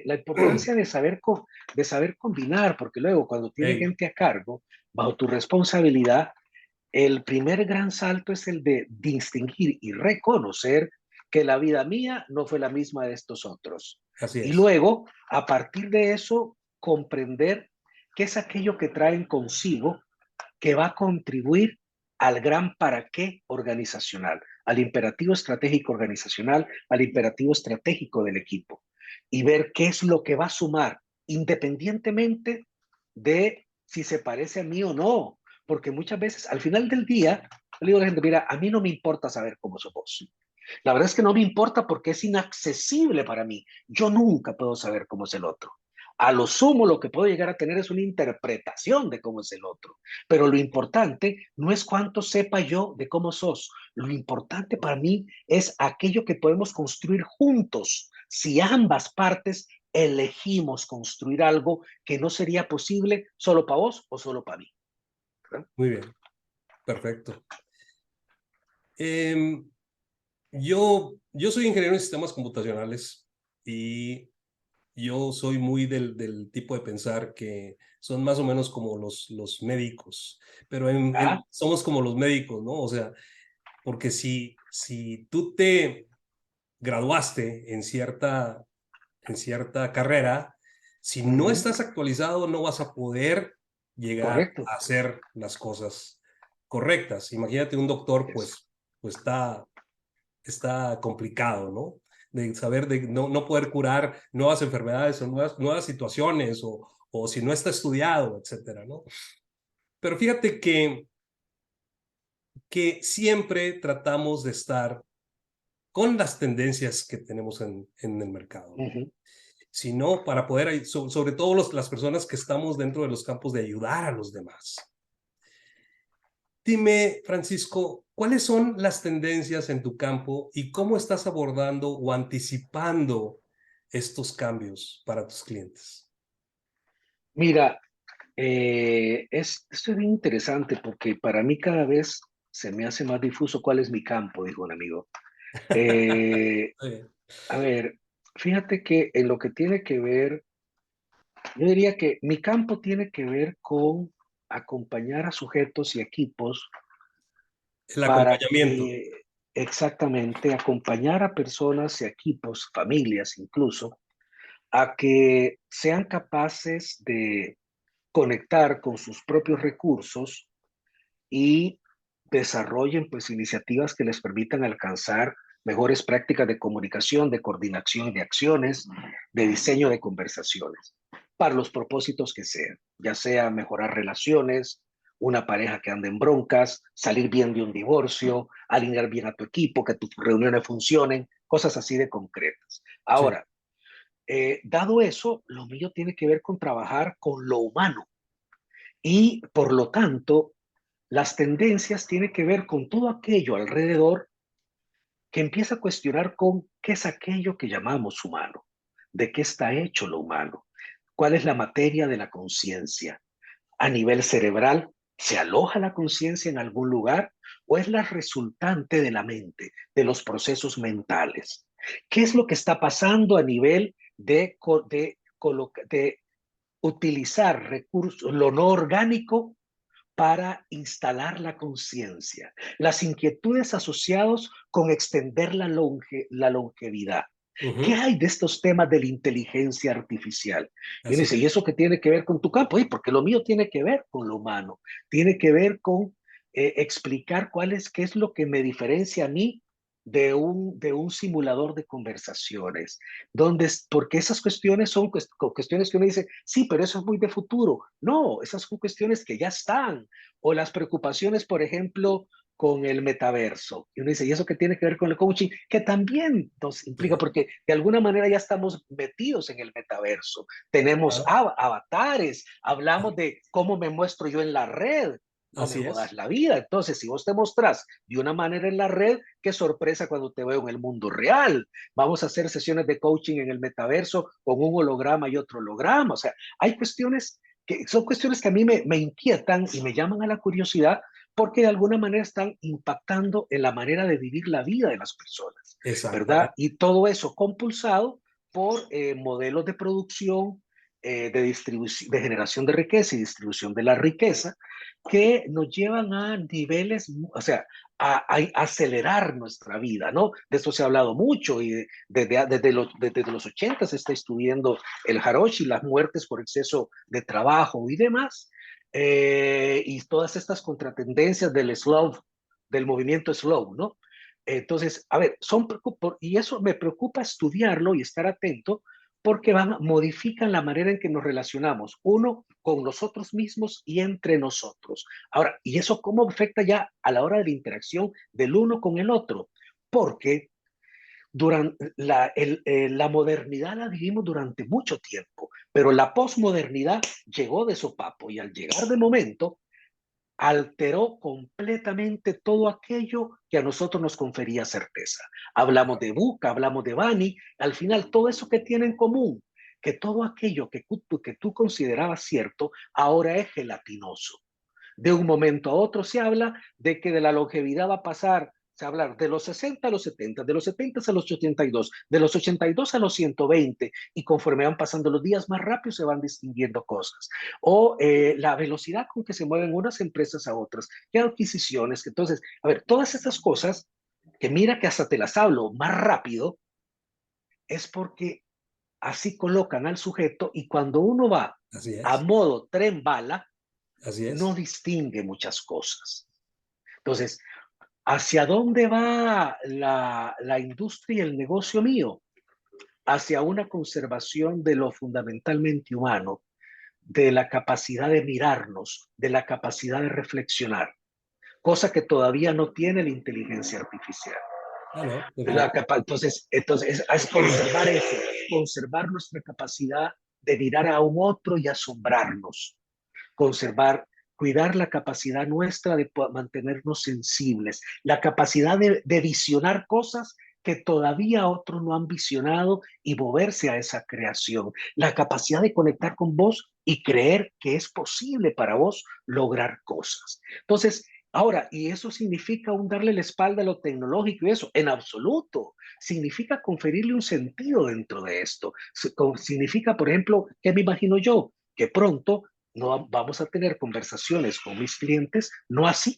la importancia de saber combinar, porque luego cuando tiene hey, gente a cargo, bajo tu responsabilidad, el primer gran salto es el de distinguir y reconocer que la vida mía no fue la misma de estos otros. así Y es. luego, a partir de eso, comprender qué es aquello que traen consigo que va a contribuir al gran para qué organizacional, al imperativo estratégico organizacional, al imperativo estratégico del equipo, y ver qué es lo que va a sumar, independientemente de si se parece a mí o no, porque muchas veces al final del día, le digo a la gente, mira, a mí no me importa saber cómo sos vos. La verdad es que no me importa porque es inaccesible para mí. Yo nunca puedo saber cómo es el otro. A lo sumo, lo que puedo llegar a tener es una interpretación de cómo es el otro. Pero lo importante no es cuánto sepa yo de cómo sos. Lo importante para mí es aquello que podemos construir juntos si ambas partes elegimos construir algo que no sería posible solo para vos o solo para mí, ¿verdad? Muy bien, perfecto. Em, yo soy ingeniero en sistemas computacionales y yo soy muy del tipo de pensar que son más o menos como los médicos, pero Ah, somos como los médicos, ¿no? O sea, porque si tú te graduaste en cierta carrera, si no ujú, estás actualizado, no vas a poder llegar correcto. a hacer las cosas correctas. Imagínate un doctor, Es pues está complicado, ¿no? De saber, de no poder curar nuevas enfermedades o nuevas situaciones o si no está estudiado, etcétera, ¿no? Pero fíjate que siempre tratamos de estar con las tendencias que tenemos en el mercado, ¿no? ujú. Sino para poder, sobre todo las personas que estamos dentro de los campos de ayudar a los demás. Dime, Francisco, ¿cuáles son las tendencias en tu campo y cómo estás abordando o anticipando estos cambios para tus clientes? Mira, esto es bien interesante porque para mí cada vez se me hace más difuso cuál es mi campo, dijo un amigo. Eh, Eh, a ver, fíjate que en lo que tiene que ver, yo diría que mi campo tiene que ver con acompañar a sujetos y equipos el para acompañamiento. que exactamente acompañar a personas y equipos, familias incluso, a que sean capaces de conectar con sus propios recursos y desarrollen pues iniciativas que les permitan alcanzar mejores prácticas de comunicación, de coordinación de acciones, de diseño de conversaciones, para los propósitos que sean, ya sea mejorar relaciones, una pareja que anda en broncas, salir bien de un divorcio, alinear bien a tu equipo, que tus reuniones funcionen, cosas así de concretas. Sí. Ahora, dado eso, lo mío tiene que ver con trabajar con lo humano y por lo tanto las tendencias tienen que ver con todo aquello alrededor que empieza a cuestionar con qué es aquello que llamamos humano, de qué está hecho lo humano, cuál es la materia de la conciencia. A nivel cerebral, ¿se aloja la conciencia en algún lugar o es la resultante de la mente, de los procesos mentales? ¿Qué es lo que está pasando a nivel de utilizar recursos, lo no orgánico para instalar la conciencia, las inquietudes asociadas con extender la longevidad? ¿Qué Ujú. hay de estos temas de la inteligencia artificial? Y uno Así dice, ¿y es. eso qué tiene que ver con tu campo? Y porque lo mío tiene que ver con lo humano, tiene que ver con explicar qué es lo que me diferencia a mí de un simulador de conversaciones, porque esas cuestiones son cuestiones que uno dice, sí, pero eso es muy de futuro. No, esas son cuestiones que ya están. O las preocupaciones, por ejemplo, con el metaverso. Y uno dice, ¿y eso qué tiene que ver con el coaching? Que también nos implica, Sí. porque de alguna manera ya estamos metidos en el metaverso. Tenemos Claro. avatares, hablamos de cómo me muestro yo en la red. No me Así jodas es. la vida. Entonces, si vos te mostrás de una manera en la red, qué sorpresa cuando te veo en el mundo real. Vamos a hacer sesiones de coaching en el metaverso con un holograma y otro holograma. O sea, hay cuestiones que son cuestiones que a mí me inquietan y me llaman a la curiosidad porque de alguna manera están impactando en la manera de vivir la vida de las personas, ¿verdad? Exactamente. Y todo eso compulsado por modelos de producción, de generación de riqueza y distribución de la riqueza, que nos llevan a niveles, o sea, a acelerar nuestra vida, ¿no? De esto se ha hablado mucho y desde los 80 se está estudiando el Haroshi, las muertes por exceso de trabajo y demás, y todas estas contratendencias del movimiento slow, ¿no? Entonces, a ver, y eso me preocupa estudiarlo y estar atento porque modifican la manera en que nos relacionamos, uno con nosotros mismos y entre nosotros. Ahora, ¿y eso cómo afecta ya a la hora de la interacción del uno con el otro? Porque durante la modernidad la vivimos durante mucho tiempo, pero la posmodernidad llegó de sopapo y al llegar de momento alteró completamente todo aquello que a nosotros nos confería certeza. Hablamos de Buca, hablamos de Bani, al final todo eso que tiene en común que todo aquello que tú considerabas cierto ahora es gelatinoso. De un momento a otro se habla de que de la longevidad va a pasar, se habla de los 60 a los 70, de los 70 a los 82, de los 82 a los 120, y conforme van pasando los días más rápido se van distinguiendo cosas. O la velocidad con que se mueven unas empresas a otras, que adquisiciones, que entonces, a ver, todas estas cosas, que mira que hasta te las hablo más rápido, es porque así colocan al sujeto y cuando uno va Así a es, modo tren bala, así no es. distingue muchas cosas. Entonces, ¿hacia dónde va la industria y el negocio mío? Hacia una conservación de lo fundamentalmente humano, de la capacidad de mirarnos, de la capacidad de reflexionar, cosa que todavía no tiene la inteligencia artificial. Ah, no, Entonces es conservar eso, conservar nuestra capacidad de mirar a un otro y asombrarnos, conservar, cuidar la capacidad nuestra de mantenernos sensibles, la capacidad de visionar cosas que todavía otros no han visionado y moverse a esa creación, la capacidad de conectar con vos y creer que es posible para vos lograr cosas. Entonces, ahora, ¿y eso significa un darle la espalda a lo tecnológico y eso? En absoluto. Significa conferirle un sentido dentro de esto. Significa, por ejemplo, ¿qué me imagino yo? Que pronto no vamos a tener conversaciones con mis clientes, no así,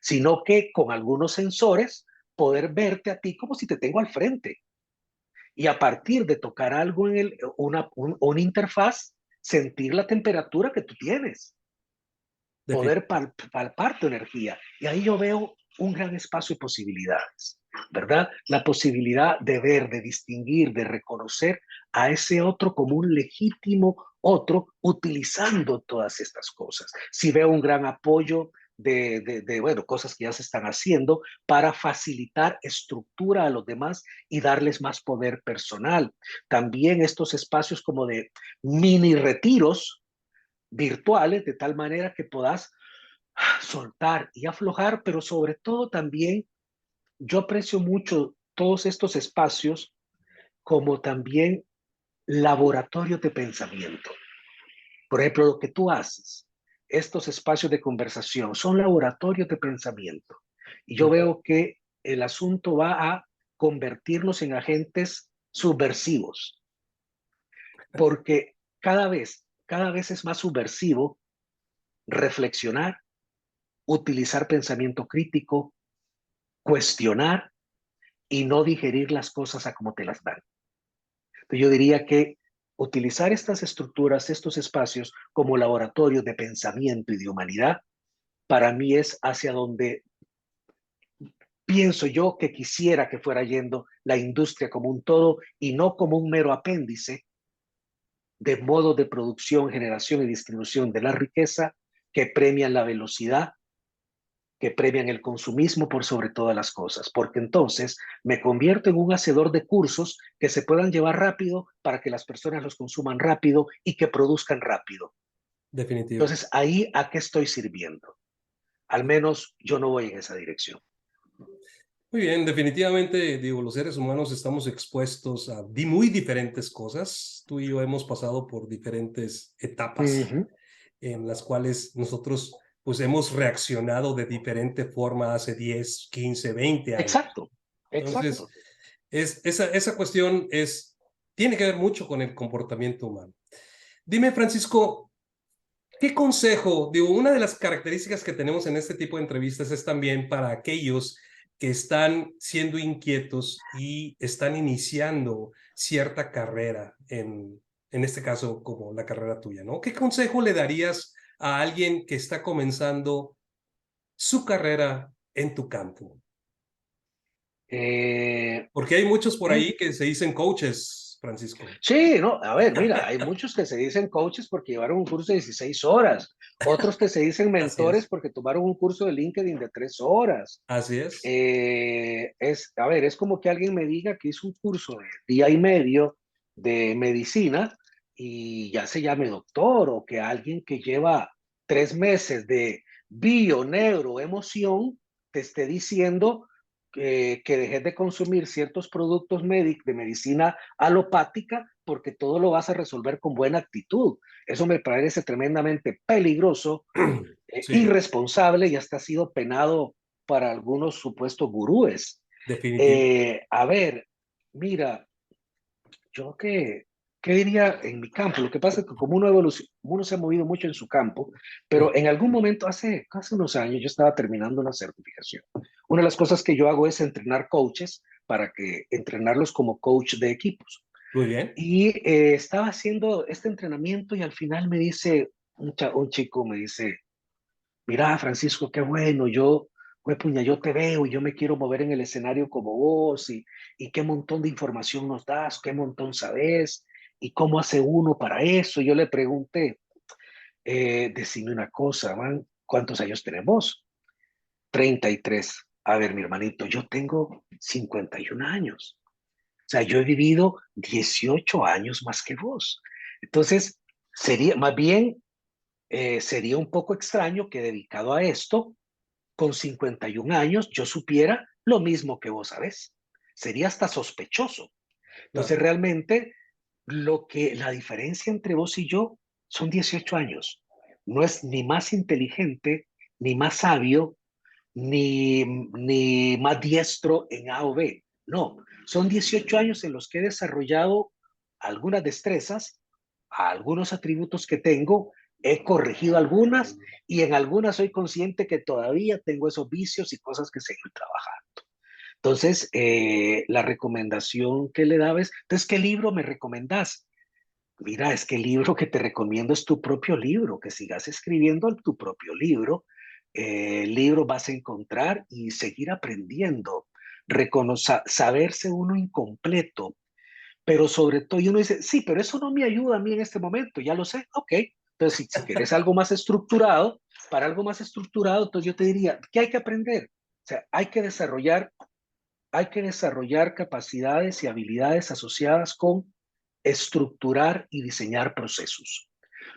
sino que con algunos sensores poder verte a ti como si te tengo al frente. Y a partir de tocar algo en una interfaz, sentir la temperatura que tú tienes, poder palpar tu energía. Y ahí yo veo un gran espacio de posibilidades, ¿verdad? La posibilidad de ver, de distinguir, de reconocer a ese otro como un legítimo otro utilizando todas estas cosas. Si veo un gran apoyo bueno, cosas que ya se están haciendo para facilitar estructura a los demás y darles más poder personal. También estos espacios como de mini retiros virtuales, de tal manera que puedas soltar y aflojar, pero sobre todo también yo aprecio mucho todos estos espacios como también laboratorios de pensamiento. Por ejemplo, lo que tú haces, estos espacios de conversación son laboratorios de pensamiento. Y yo veo que el asunto va a convertirnos en agentes subversivos, porque cada vez es más subversivo reflexionar, utilizar pensamiento crítico, cuestionar y no digerir las cosas a como te las dan. Entonces yo diría que utilizar estas estructuras, estos espacios como laboratorios de pensamiento y de humanidad, para mí es hacia donde pienso yo que quisiera que fuera yendo la industria como un todo y no como un mero apéndice de modos de producción, generación y distribución de la riqueza que premian la velocidad, que premian el consumismo por sobre todas las cosas, porque entonces me convierto en un hacedor de cursos que se puedan llevar rápido para que las personas los consuman rápido y que produzcan rápido. Definitivo. Entonces, ahí a qué estoy sirviendo. Al menos yo no voy en esa dirección. Muy bien, definitivamente, digo, los seres humanos estamos expuestos a muy diferentes cosas. Tú y yo hemos pasado por diferentes etapas Ujú. en las cuales nosotros pues hemos reaccionado de diferente forma hace 10, 15, 20 años. Exacto, Entonces, exacto. esa cuestión tiene que ver mucho con el comportamiento humano. Dime, Francisco, ¿qué consejo? Digo, una de las características que tenemos en este tipo de entrevistas es también para aquellos que están siendo inquietos y están iniciando cierta carrera, en este caso como la carrera tuya, ¿no? ¿Qué consejo le darías a alguien que está comenzando su carrera en tu campo? Eh, Porque hay muchos por mm, ahí que se dicen coaches, Francisco. sí, no, a ver, mira, hay muchos que se dicen coaches porque llevaron un curso de 16 horas, otros que se dicen Así mentores es, porque tomaron un curso de LinkedIn de 3 horas. así es. A ver, es como que alguien me diga que hizo un curso de día y medio de medicina y ya se llame doctor, o que alguien que lleva 3 meses de bio, neuro, emoción, te esté diciendo que dejes de consumir ciertos productos de medicina alopática porque todo lo vas a resolver con buena actitud. Eso me parece tremendamente peligroso, Sí, irresponsable y hasta ha sido penado para algunos supuestos gurúes. definitivo. A ver, mira, yo qué diría en mi campo. Lo que pasa es que como uno se ha movido mucho en su campo, pero en algún momento, hace unos años, yo estaba terminando una certificación. Una de las cosas que yo hago es entrenar coaches para que entrenarlos como coach de equipos. Muy bien. Y estaba haciendo este entrenamiento y al final me dice, un chico me dice, mira, Francisco, qué bueno, puña, yo te veo y yo me quiero mover en el escenario como vos y qué montón de información nos das, qué montón sabes y cómo hace uno para eso. Yo le pregunté, decime una cosa, man, ¿cuántos años tenemos? 33. A ver, mi hermanito, yo tengo 51 años. O sea, yo he vivido 18 años más que vos. Entonces, más bien, sería un poco extraño que dedicado a esto, con 51 años, yo supiera lo mismo que vos sabés. Sería hasta sospechoso. Entonces, Claro. realmente, la diferencia entre vos y yo son 18 años. No es ni más inteligente, ni más sabio, ni más diestro en A o B. No, son 18 años en los que he desarrollado algunas destrezas, algunos atributos que tengo, he corregido algunas y en algunas soy consciente que todavía tengo esos vicios y cosas que seguir trabajando. Entonces, la recomendación que le daba es, entonces, ¿qué libro me recomendás? Mira, es que el libro que te recomiendo es tu propio libro, que sigas escribiendo tu propio libro. El libro vas a encontrar y seguir aprendiendo, saberse uno incompleto, pero sobre todo, y uno dice, sí, pero eso no me ayuda a mí en este momento, ya lo sé, ok. Entonces, si quieres algo más estructurado, para algo más estructurado, entonces yo te diría, ¿qué hay que aprender? O sea, hay que desarrollar capacidades y habilidades asociadas con estructurar y diseñar procesos.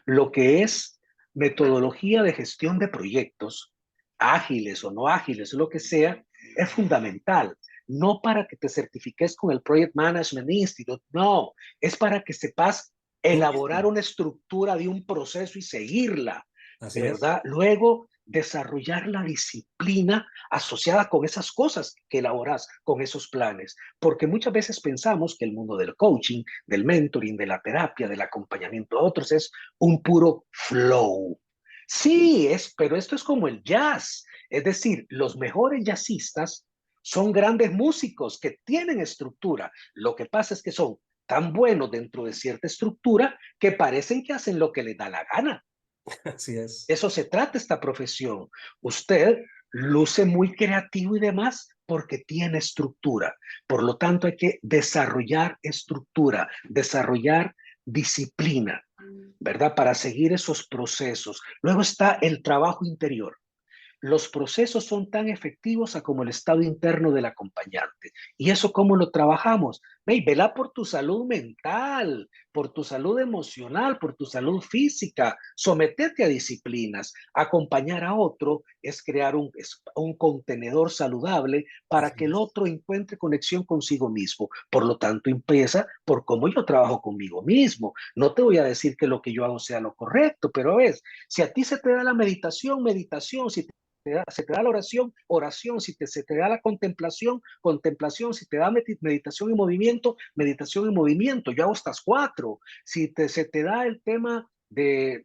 Lo que es metodología de gestión de proyectos, ágiles o no ágiles, lo que sea, es fundamental. No para que te certifiques con el Project Management Institute, no, es para que sepas Tú elaborar mismo. una estructura de un proceso y seguirla, Así es. ¿verdad? Luego, desarrollar la disciplina asociada con esas cosas que elaboras, con esos planes, porque muchas veces pensamos que el mundo del coaching, del mentoring, de la terapia, del acompañamiento a otros es un puro flow. Sí, pero esto es como el jazz, es decir, los mejores jazzistas son grandes músicos que tienen estructura. Lo que pasa es que son tan buenos dentro de cierta estructura que parecen que hacen lo que les da la gana. Así es. Eso se trata esta profesión. Usted luce muy creativo y demás porque tiene estructura. Por lo tanto, hay que desarrollar estructura, desarrollar disciplina, ¿verdad? Para seguir esos procesos. Luego está el trabajo interior. Los procesos son tan efectivos como el estado interno del acompañante. ¿Y eso cómo lo trabajamos? Hey, vela por tu salud mental, por tu salud emocional, por tu salud física. Sometete a disciplinas. Acompañar a otro es crear un contenedor saludable para Así que el es. otro encuentre conexión consigo mismo. Por lo tanto, empieza por cómo yo trabajo conmigo mismo. No te voy a decir que lo que yo hago sea lo correcto, pero si a ti se te da la meditación, meditación, si se te da la oración, oración, si se te da la contemplación, contemplación, si te da meditación y movimiento, meditación y movimiento. Yo hago estas cuatro. Se te da el tema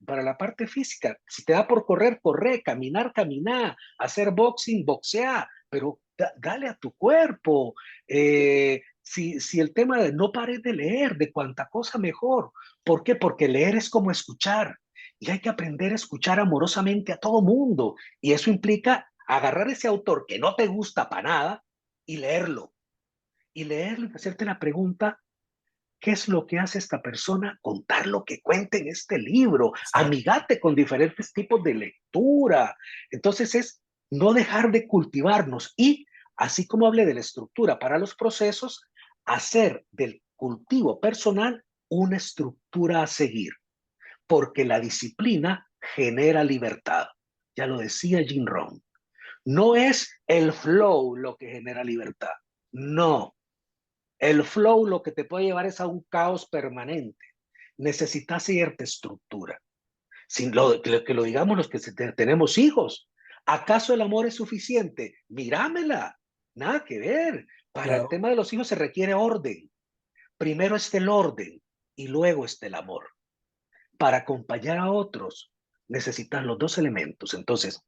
para la parte física, si te da por correr, correr, caminar, caminar, hacer boxing, boxea, pero dale a tu cuerpo. Si el tema de no pares de leer, de cuánta cosa mejor. ¿Por qué? Porque leer es como escuchar. Y hay que aprender a escuchar amorosamente a todo mundo. Y eso implica agarrar ese autor que no te gusta para nada y leerlo. Y leerlo y hacerte la pregunta, ¿qué es lo que hace esta persona? Contar lo que cuenta en este libro. Exacto. Amigate con diferentes tipos de lectura. Entonces es no dejar de cultivarnos y, así como hablé de la estructura para los procesos, hacer del cultivo personal una estructura a seguir porque la disciplina genera libertad. Ya lo decía Jim Rohn. No es el flow lo que genera libertad. No. El flow lo que te puede llevar es a un caos permanente. Necesitas cierta estructura. Sin que lo digamos los que tenemos hijos. ¿Acaso el amor es suficiente? Míramela. Nada que ver. Para el Claro, tema de los hijos se requiere orden. Primero está el orden y luego está el amor. Para acompañar a otros necesitas los dos elementos. Entonces,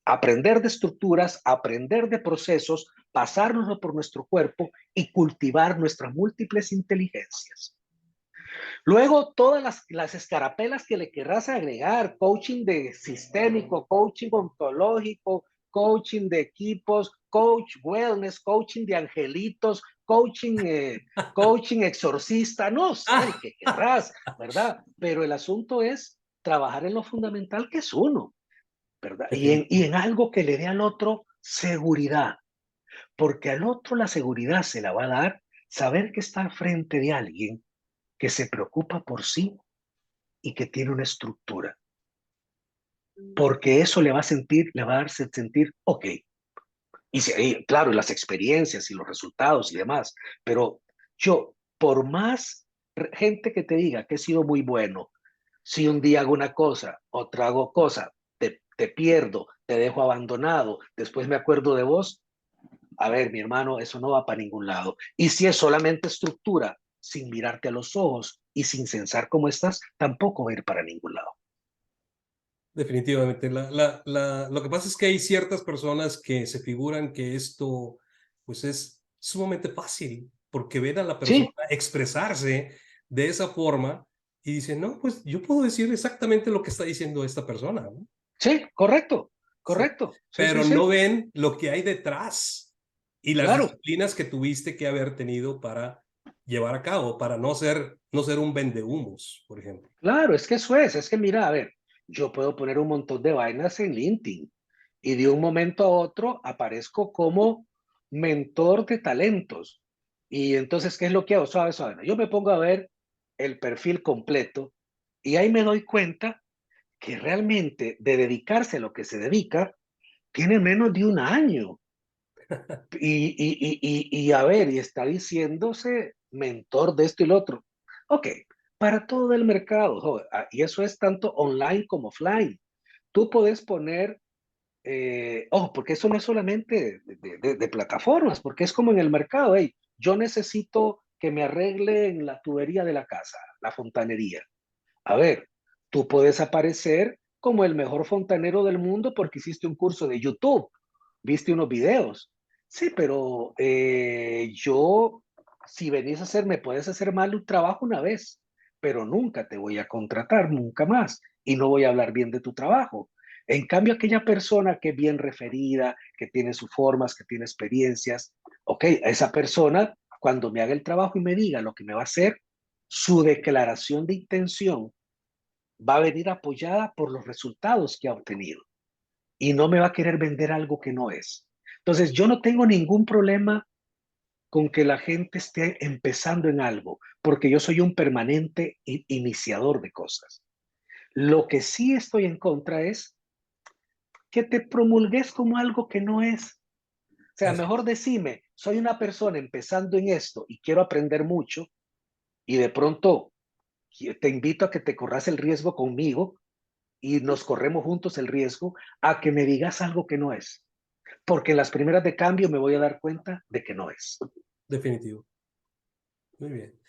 aprender de estructuras, aprender de procesos, pasárnoslo por nuestro cuerpo y cultivar nuestras múltiples inteligencias. Luego, todas las escarapelas que le querrás agregar, coaching de sistémico, coaching ontológico, coaching de equipos, coach wellness, coaching de angelitos, coaching exorcista, no sé el que querrás, ¿verdad? Pero el asunto es trabajar en lo fundamental que es uno, ¿verdad? Y definitivo. en algo que le dé al otro seguridad, porque al otro la seguridad se la va a dar saber que está al frente de alguien que se preocupa por sí y que tiene una estructura, porque eso le va a dar sentir, ok, claro, las experiencias y los resultados y demás, pero yo, por más gente que te diga que he sido muy bueno, si un día hago una cosa, otra hago cosa, te pierdo, te dejo abandonado, después me acuerdo de vos, a ver, mi hermano, eso no va para ningún lado. Y si es solamente estructura, sin mirarte a los ojos y sin censar cómo estás, tampoco va a ir para ningún lado. Definitivamente. Lo que pasa es que hay ciertas personas que se figuran que esto pues es sumamente fácil porque ven a la persona Sí, expresarse de esa forma y dicen, no, pues yo puedo decir exactamente lo que está diciendo esta persona, ¿no? sí, correcto, Sí. correcto. Sí, sí, Pero sí, no ven lo que hay detrás y las claro, disciplinas que tuviste que haber tenido para llevar a cabo, para no ser un vendehumos, por ejemplo. claro, es que eso es que mira, a ver, yo puedo poner un montón de vainas en LinkedIn y de un momento a otro aparezco como mentor de talentos. Y entonces, ¿qué es lo que hago? Suave, suave. ¿No? Yo me pongo a ver el perfil completo y ahí me doy cuenta que realmente de dedicarse a lo que se dedica, tiene menos de un año. Y a ver, y está diciéndose mentor de esto y lo otro. Ok, para todo el mercado, joder, y eso es tanto online como offline. Tú puedes poner, porque eso no es solamente de plataformas, porque es como en el mercado, hey, yo necesito que me arreglen la tubería de la casa, la fontanería. A ver, tú puedes aparecer como el mejor fontanero del mundo porque hiciste un curso de YouTube, viste unos videos. Sí, pero si venís a hacer, me puedes hacer mal un trabajo una vez, pero nunca te voy a contratar, nunca más, y no voy a hablar bien de tu trabajo. En cambio, aquella persona que es bien referida, que tiene sus formas, que tiene experiencias, ok, a esa persona, cuando me haga el trabajo y me diga lo que me va a hacer, su declaración de intención va a venir apoyada por los resultados que ha obtenido y no me va a querer vender algo que no es. Entonces, yo no tengo ningún problema con que la gente esté empezando en algo, porque yo soy un permanente iniciador de cosas. Lo que sí estoy en contra es que te promulgues como algo que no es. O sea, Así mejor es. decime, soy una persona empezando en esto y quiero aprender mucho y de pronto te invito a que te corras el riesgo conmigo y nos corremos juntos el riesgo a que me digas algo que no es. Porque en las primeras de cambio me voy a dar cuenta de que no es. Definitivo. Muy bien.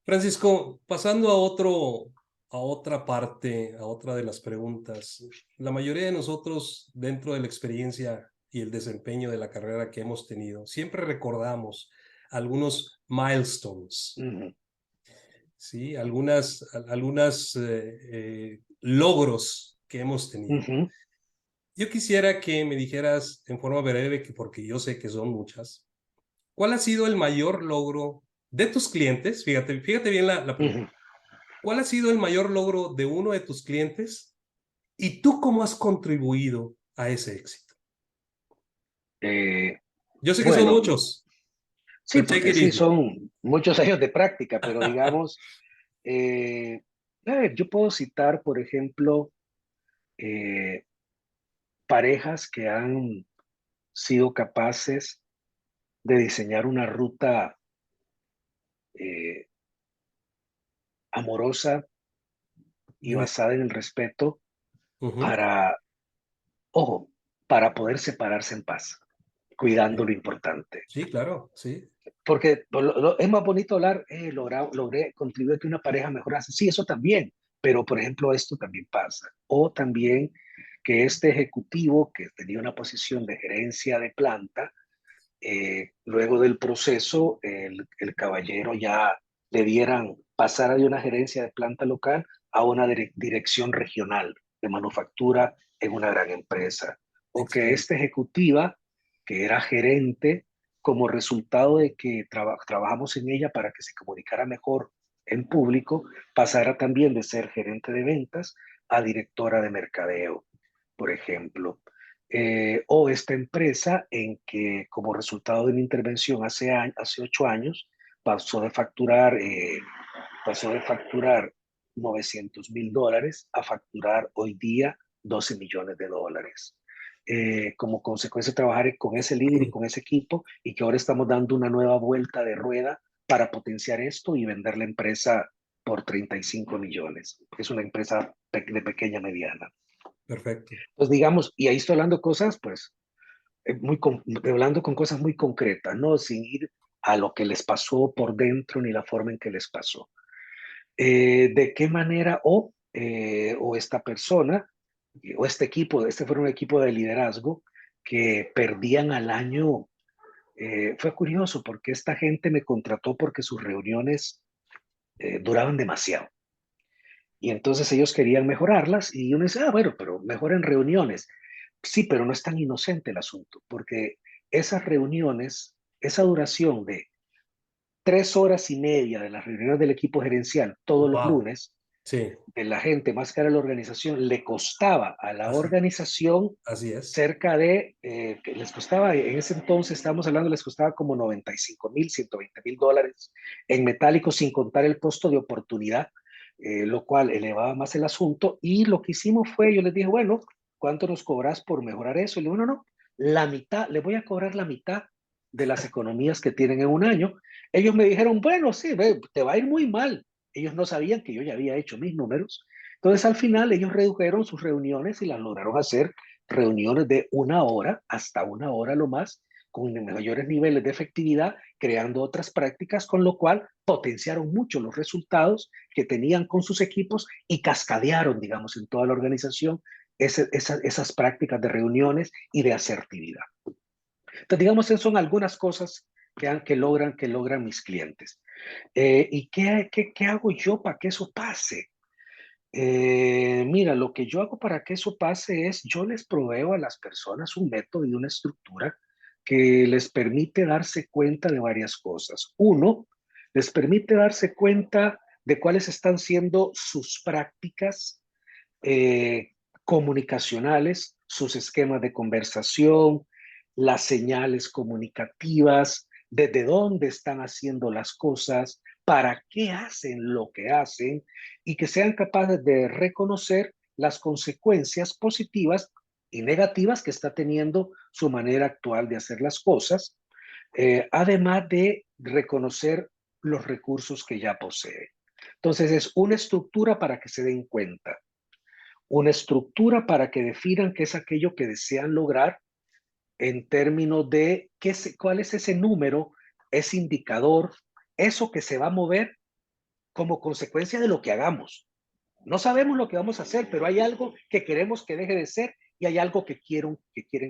Francisco, pasando a otra parte, a otra de las preguntas. La mayoría de nosotros, dentro de la experiencia y el desempeño de la carrera que hemos tenido, siempre recordamos algunos milestones, Uh -huh. ¿sí? Algunas logros que hemos Uh tenido. -huh. Yo quisiera que me dijeras en forma breve, porque yo sé que son muchas, ¿cuál ha sido el mayor logro de tus clientes? Fíjate bien la Uh pregunta. -huh. ¿Cuál ha sido el mayor logro de uno de tus clientes y tú cómo has contribuido a ese éxito? eh, Yo sé que son bueno, muchos, sí, so take porque it sí, easy. son muchos años de práctica, pero digamos, eh, a ver, yo puedo citar, por ejemplo, parejas que han sido capaces de diseñar una ruta eh, amorosa y Dime. basada en el respeto Ujú. para, ojo, para poder separarse en paz, cuidando Sí, lo importante. sí, claro, sí. Porque es más bonito hablar, logré contribuir a que una pareja mejorase. Sí, eso también, pero por ejemplo, esto también pasa. O también que este ejecutivo que tenía una posición de gerencia de planta, luego del proceso, el caballero ya le dieran pasar de una gerencia de planta local a una dirección regional de manufactura en una gran empresa. O que Excelente. esta ejecutiva, que era gerente, como resultado de que trabajamos en ella para que se comunicara mejor en público, pasara también de ser gerente de ventas a directora de mercadeo, por ejemplo. O esta empresa en que como resultado de una intervención hace 8 años pasó de facturar, pasó de facturar $900,000 a facturar hoy día $12 millones. Como consecuencia de trabajar con ese líder y con ese equipo y que ahora estamos dando una nueva vuelta de rueda para potenciar esto y vender la empresa por 35 millones. Es una empresa de pequeña mediana. Perfecto. Pues digamos, y ahí estoy hablando cosas, pues, hablando con cosas muy concretas, ¿no? Sin ir a lo que les pasó por dentro ni la forma en que les pasó. ¿De qué manera o esta persona o este equipo, este fue un equipo de liderazgo que perdían al año? Fue curioso porque esta gente me contrató porque sus reuniones duraban demasiado. Y entonces ellos querían mejorarlas y uno dice, ah, bueno, pero mejoren reuniones. Sí, pero no es tan inocente el asunto, porque esas reuniones, esa duración de 3 horas y media de las reuniones del equipo gerencial todos los Wow. lunes, Sí, de la gente más cara de la organización, le costaba a la así, organización así es. cerca de, que les costaba, en ese entonces estamos hablando, les costaba como 95,000, $120,000 en metálico, sin contar el costo de oportunidad, lo cual elevaba más el asunto. Y lo que hicimos fue, yo les dije, bueno, ¿cuánto nos cobras por mejorar eso? Y le digo, no, no, la mitad, le voy a cobrar la mitad de las economías que tienen en un año. Ellos me dijeron, bueno, sí, te va a ir muy mal. Ellos no sabían que yo ya había hecho mis números. Entonces, al final, ellos redujeron sus reuniones y las lograron hacer reuniones de 1 hora hasta 1 hora lo más, con mayores niveles de efectividad, creando otras prácticas, con lo cual potenciaron mucho los resultados que tenían con sus equipos y cascadearon, digamos, en toda la organización esas prácticas de reuniones y de asertividad. Entonces, digamos, esas son algunas cosas que logran mis clientes. ¿Y qué hago yo para que eso pase? Mira, lo que yo hago para que eso pase es, yo les proveo a las personas un método y una estructura que les permite darse cuenta de varias cosas. Uno, les permite darse cuenta de cuáles están siendo sus prácticas eh, comunicacionales, sus esquemas de conversación, las señales comunicativas, desde dónde están haciendo las cosas, para qué hacen lo que hacen y que sean capaces de reconocer las consecuencias positivas y negativas que está teniendo su manera actual de hacer las cosas, además de reconocer los recursos que ya posee. Entonces es una estructura para que se den cuenta, una estructura para que definan qué es aquello que desean lograr en términos de cuál es ese número, ese indicador, eso que se va a mover como consecuencia de lo que hagamos. No sabemos lo que vamos a hacer, pero hay algo que queremos que deje de ser y hay algo que quieren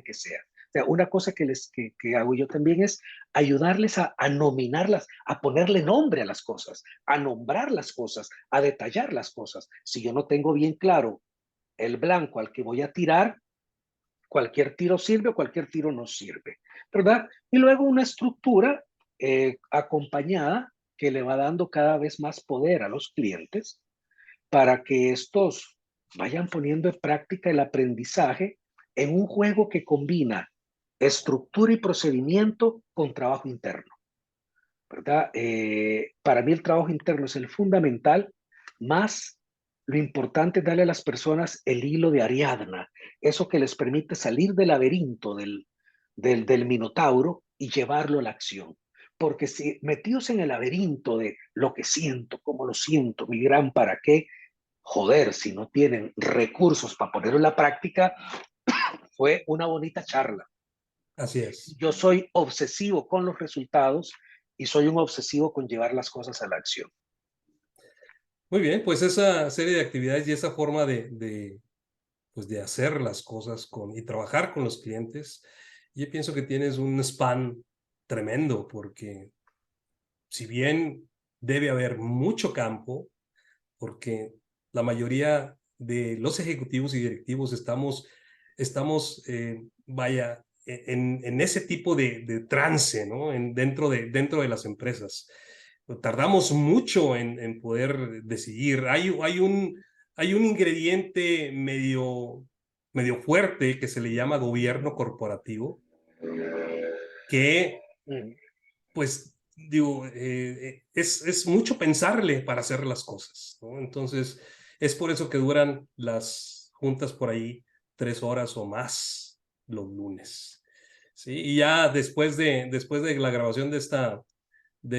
que sea. O sea, una cosa que hago yo también es ayudarles a nominarlas, a ponerle nombre a las cosas, a nombrar las cosas, a detallar las cosas. Si yo no tengo bien claro el blanco al que voy a tirar, cualquier tiro sirve o cualquier tiro no sirve, ¿verdad? Y luego una estructura acompañada que le va dando cada vez más poder a los clientes para que estos vayan poniendo en práctica el aprendizaje en un juego que combina estructura y procedimiento con trabajo interno, ¿verdad? Para mí el trabajo interno es el fundamental, más lo importante es darle a las personas el hilo de Ariadna, eso que les permite salir del laberinto del minotauro y llevarlo a la acción. Porque si metidos en el laberinto de lo que siento, cómo lo siento, mi gran para qué, joder, si no tienen recursos para ponerlo en la práctica, fue una bonita charla. Así es. Yo soy obsesivo con los resultados y soy un obsesivo con llevar las cosas a la acción. Muy bien, pues esa serie de actividades y esa forma pues de hacer las cosas y trabajar con los clientes, yo pienso que tienes un span tremendo, porque si bien debe haber mucho campo, porque la mayoría de los ejecutivos y directivos vaya, en ese tipo de trance, ¿no? Dentro de las empresas. Tardamos mucho en poder decidir. Hay un ingrediente medio fuerte que se le llama gobierno corporativo, que pues digo, es mucho pensarle para hacer las cosas, ¿no? Entonces, es por eso que duran las juntas por ahí 3 horas o más los lunes, ¿sí? Y ya después de la grabación de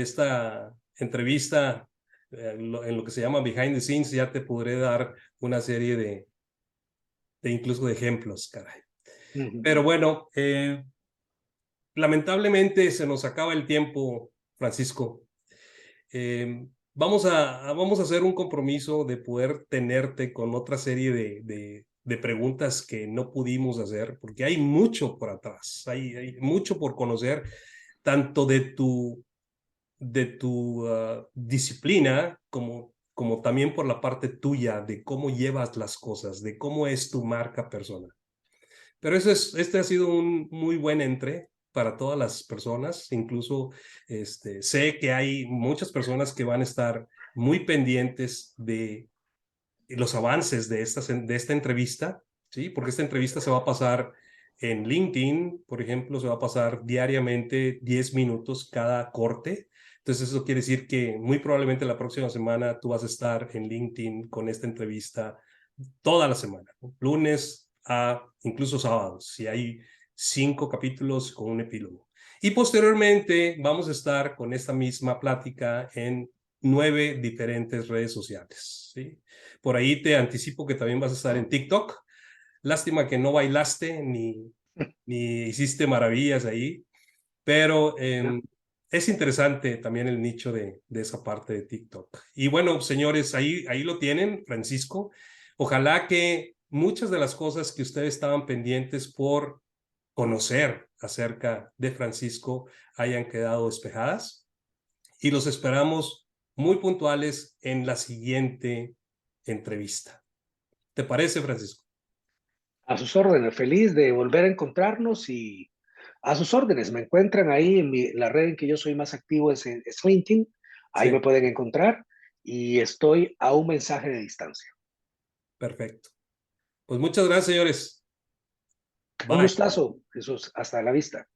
esta entrevista, en lo que se llama Behind the Scenes, ya te podré dar una serie de incluso de ejemplos, caray. Pero bueno, lamentablemente se nos acaba el tiempo, Francisco. Vamos a hacer un compromiso de poder tenerte con otra serie de preguntas que no pudimos hacer, porque hay mucho por atrás, hay mucho por conocer, tanto de tu disciplina como también por la parte tuya, de cómo llevas las cosas, de cómo es tu marca personal. Pero este ha sido un muy buen entre para todas las personas. Incluso sé que hay muchas personas que van a estar muy pendientes de los avances de esta entrevista, ¿sí? Porque esta entrevista se va a pasar en LinkedIn, por ejemplo, se va a pasar diariamente 10 minutos cada corte. Entonces eso quiere decir que muy probablemente la próxima semana tú vas a estar en LinkedIn con esta entrevista toda la semana, ¿no? Lunes a incluso sábados, si hay 5 capítulos con un epílogo. Y posteriormente vamos a estar con esta misma plática en 9 diferentes redes sociales, ¿sí? Por ahí te anticipo que también vas a estar en TikTok. Lástima que no bailaste ni hiciste maravillas ahí, pero es interesante también el nicho de esa parte de TikTok. Y bueno, señores, ahí lo tienen, Francisco. Ojalá que muchas de las cosas que ustedes estaban pendientes por conocer acerca de Francisco hayan quedado despejadas, y los esperamos muy puntuales en la siguiente entrevista. ¿Te parece, Francisco? A sus órdenes, feliz de volver a encontrarnos y a sus órdenes. Me encuentran ahí en la red en que yo soy más activo es LinkedIn. Ahí me Sí, pueden encontrar y estoy a un mensaje de distancia. perfecto. Pues muchas gracias, señores. Un Bye. gustazo, Jesús. Hasta la vista.